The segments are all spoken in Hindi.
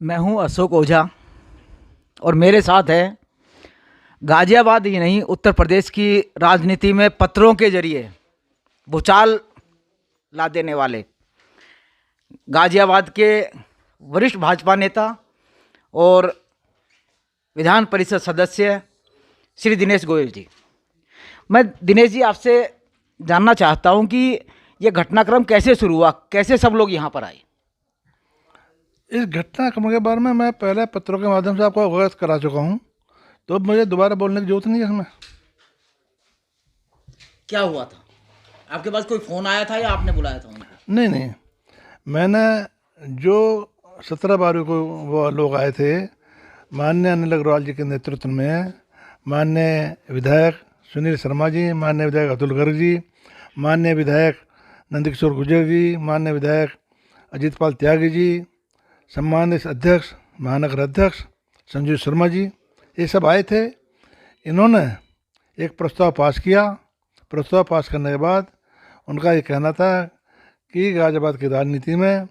मैं हूं अशोक ओझा और मेरे साथ है गाजियाबाद ही नहीं उत्तर प्रदेश की राजनीति में पत्रों के जरिए भूचाल ला देने वाले गाजियाबाद के वरिष्ठ भाजपा नेता और विधान परिषद सदस्य श्री दिनेश गोयल जी। मैं दिनेश जी आपसे जानना चाहता हूं कि ये घटनाक्रम कैसे शुरू हुआ, कैसे सब लोग यहाँ पर आए। इस घटनाक्रम के बारे में मैं पहले पत्रों के माध्यम से आपको अवगत करा चुका हूँ, तो अब मुझे दोबारा बोलने की जरूरत नहीं है इसमें। क्या हुआ था? आपके पास कोई फ़ोन आया था या आपने बुलाया था उनको? नहीं, मैंने जो 17 को वो लोग आए थे, माननीय अनिल अग्रवाल जी के नेतृत्व में, माननीय विधायक सुनील शर्मा जी, माननीय विधायक अतुल गर्ग जी, माननीय विधायक नंदकिशोर गुर्जर जी, माननीय विधायक अजीत पाल त्यागी जी, सम्मानित अध्यक्ष महानगर अध्यक्ष संजीव शर्मा जी, ये सब आए थे। इन्होंने एक प्रस्ताव पास किया। प्रस्ताव पास करने के बाद उनका ये कहना था कि गाजियाबाद की राजनीति में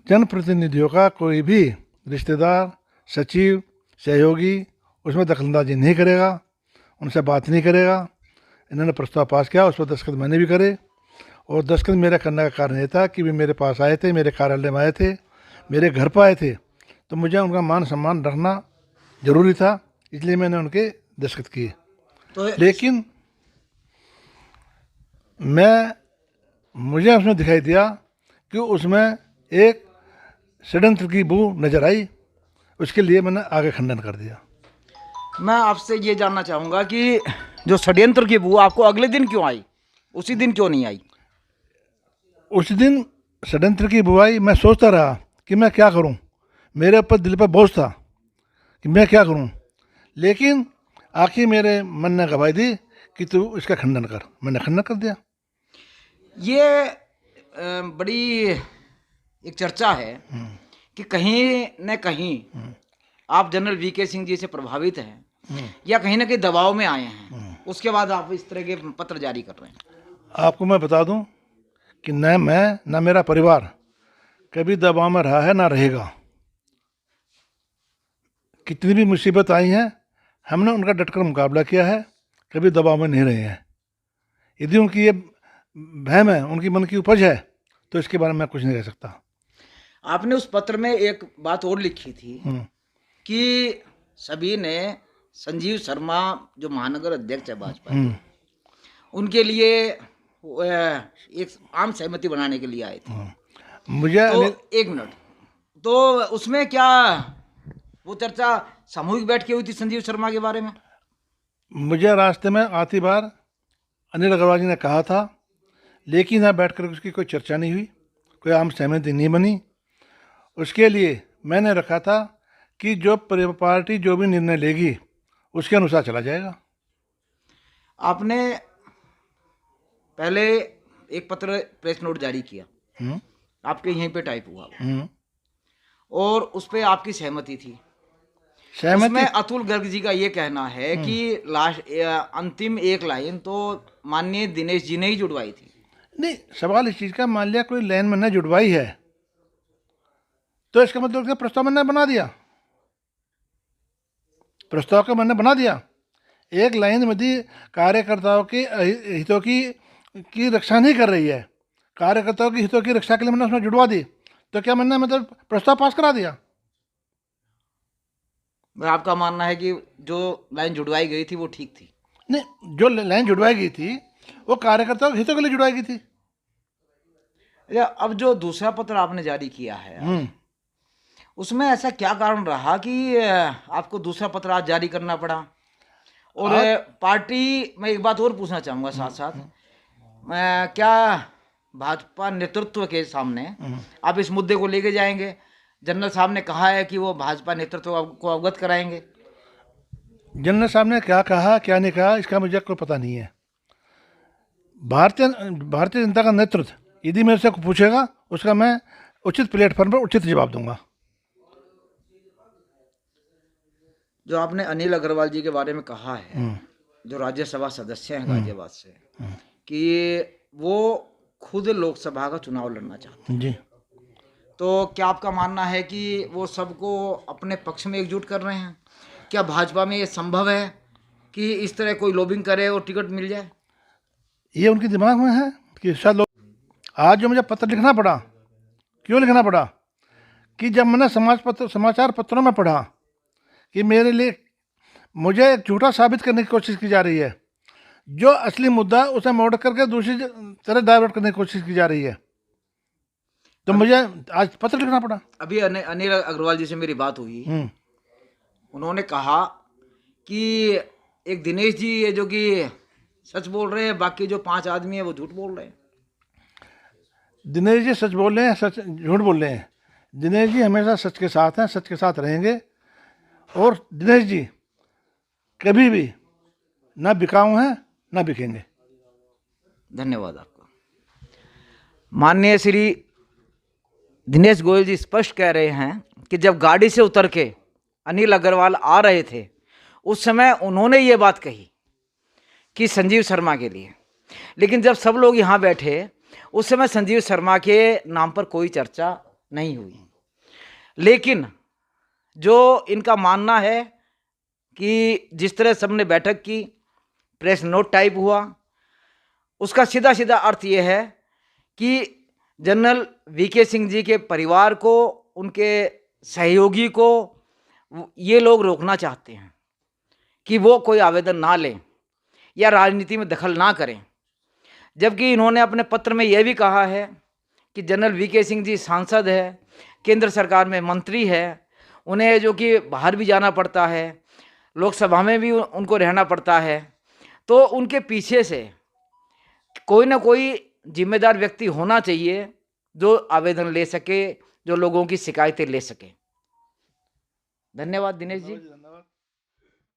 जनप्रतिनिधियों का कोई भी रिश्तेदार, सचिव, सहयोगी उसमें दखलंदाजी नहीं करेगा, उनसे बात नहीं करेगा। इन्होंने प्रस्ताव पास किया, उस पर दस्तखत मैंने भी करे, और दस्तखत मेरा करने का कारण ये था कि वे मेरे पास आए थे, मेरे कार्यालय में आए थे, मेरे घर पर आए थे, तो मुझे उनका मान सम्मान रखना जरूरी था, इसलिए मैंने उनके दस्तखत किए। लेकिन मुझे उसमें दिखाई दिया कि उसमें एक षड्यंत्र की बू नजर आई, उसके लिए मैंने आगे खंडन कर दिया। मैं आपसे ये जानना चाहूँगा कि जो षड्यंत्र की बू आपको अगले दिन क्यों आई, उसी दिन क्यों नहीं आई? उस दिन षड्यंत्र की बुआई मैं सोचता रहा कि मैं क्या करूं, मेरे ऊपर दिल पर बोझ था कि मैं क्या करूं, लेकिन आखिर मेरे मन ने गवाही दी कि तू इसका खंडन कर। मैंने खंडन कर दिया। ये बड़ी एक चर्चा है कि कहीं न कहीं आप जनरल वीके सिंह जी से प्रभावित हैं या कहीं ना कहीं दबाव में आए हैं, उसके बाद आप इस तरह के पत्र जारी कर रहे हैं। आपको मैं बता दूं कि न मैं न मेरा परिवार कभी दबाव में रहा है ना रहेगा। कितनी भी मुसीबत आई हैं, हमने उनका डटकर मुकाबला किया है, कभी दबाव में नहीं रहे हैं। यदि उनकी ये वहम है, उनकी मन की उपज है, तो इसके बारे में मैं कुछ नहीं कह सकता। आपने उस पत्र में एक बात और लिखी थी कि सभी ने संजीव शर्मा जो महानगर अध्यक्ष है भाजपा के, उनके लिए एक आम सहमति बनाने के लिए आए थे। मुझे तो एक मिनट, तो उसमें क्या वो चर्चा सामूहिक बैठ के हुई थी संजीव शर्मा के बारे में? मुझे रास्ते में आती बार अनिल अग्रवाल जी ने कहा था, लेकिन यहाँ बैठ कर उसकी कोई चर्चा नहीं हुई, कोई आम सहमति नहीं बनी। उसके लिए मैंने रखा था कि जो पार्टी जो भी निर्णय लेगी उसके अनुसार चला जाएगा। आपने पहले एक पत्र प्रेस नोट जारी किया, आपके यहीं पे टाइप हुआ, और उस पर आपकी सहमति थी। उसमें अतुल गर्ग जी का ये कहना है कि अंतिम एक लाइन तो माननीय दिनेश जी ने ही जुड़वाई थी। नहीं, सवाल इस चीज का, मान लिया कोई लाइन मैंने जुड़वाई है तो इसका मतलब क्या प्रस्ताव मैंने बना दिया? प्रस्ताव का मैंने बना दिया। एक लाइन यदि कार्यकर्ताओं के हितों की रक्षा नहीं कर रही है, कार्यकर्ताओं के हितों की रक्षा के लिए मैंने उसमें जुड़वा दी, तो क्या मैंने मतलब प्रस्ताव पास करा दिया? आपका मानना है कि जो लाइन जुड़वाई गई थी वो ठीक थी? नहीं, जो लाइन जुड़वाई गई थी वो कार्यकर्ताओं के हितों के लिए जुड़वाई गई थी। अब जो दूसरा पत्र आपने जारी किया है, उसमें ऐसा क्या कारण रहा कि आपको दूसरा पत्र आज जारी करना पड़ा? और पार्टी, मैं एक बात और पूछना चाहूँगा साथ साथ, क्या भाजपा नेतृत्व के सामने आप इस मुद्दे को लेके जाएंगे? जनरल साहब ने कहा है कि वो भाजपा नेतृत्व को अवगत कराएंगे। जनरल साहब ने क्या कहा क्या नहीं कहा इसका मुझे कोई पता नहीं है। भारतीय जनता का नेतृत्व यदि मेरे से पूछेगा, उसका मैं उचित प्लेटफॉर्म पर उचित जवाब दूंगा। जो आपने अनिल अग्रवाल जी के बारे में कहा है, जो राज्यसभा सदस्य हैं गाजियाबाद से, कि वो खुद लोकसभा का चुनाव लड़ना चाहते हैं, जी, तो क्या आपका मानना है कि वो सबको अपने पक्ष में एकजुट कर रहे हैं? क्या भाजपा में ये संभव है कि इस तरह कोई लॉबिंग करे और टिकट मिल जाए? ये उनके दिमाग में है कि शायद लोग, आज जो मुझे पत्र लिखना पड़ा, क्यों लिखना पड़ा कि जब मैंने समाचार पत्रों में पढ़ा कि मेरे लिए मुझे झूठा साबित करने की कोशिश की जा रही है, जो असली मुद्दा है उसे मोड़ करके दूसरी तरह डाइवर्ट करने की कोशिश की जा रही है, तो मुझे आज पत्र लिखना पड़ा। अभी अनिल अग्रवाल जी से मेरी बात हुई, उन्होंने कहा कि एक दिनेश जी है जो कि सच बोल रहे हैं, बाकी जो 5 आदमी है वो झूठ बोल रहे हैं। दिनेश जी सच बोल रहे हैं, सच झूठ बोल रहे हैं। दिनेश जी हमेशा सच के साथ हैं, सच के साथ रहेंगे, और दिनेश जी कभी भी ना बिकाऊ हैं ना बिकेंगे। धन्यवाद आपका। माननीय श्री दिनेश गोयल जी स्पष्ट कह रहे हैं कि जब गाड़ी से उतर के अनिल अग्रवाल आ रहे थे उस समय उन्होंने ये बात कही कि संजीव शर्मा के लिए, लेकिन जब सब लोग यहाँ बैठे उस समय संजीव शर्मा के नाम पर कोई चर्चा नहीं हुई। लेकिन जो इनका मानना है कि जिस तरह सबने बैठक की, प्रेस नोट टाइप हुआ, उसका सीधा सीधा अर्थ ये है कि जनरल वीके सिंह जी के परिवार को, उनके सहयोगी को ये लोग रोकना चाहते हैं कि वो कोई आवेदन ना लें या राजनीति में दखल ना करें। जबकि इन्होंने अपने पत्र में यह भी कहा है कि जनरल वीके सिंह जी सांसद है, केंद्र सरकार में मंत्री है, उन्हें जो कि बाहर भी जाना पड़ता है, लोकसभा में भी उनको रहना पड़ता है, तो उनके पीछे से कोई ना कोई जिम्मेदार व्यक्ति होना चाहिए जो आवेदन ले सके, जो लोगों की शिकायतें ले सके। धन्यवाद दिनेश जी। धन्यवाद।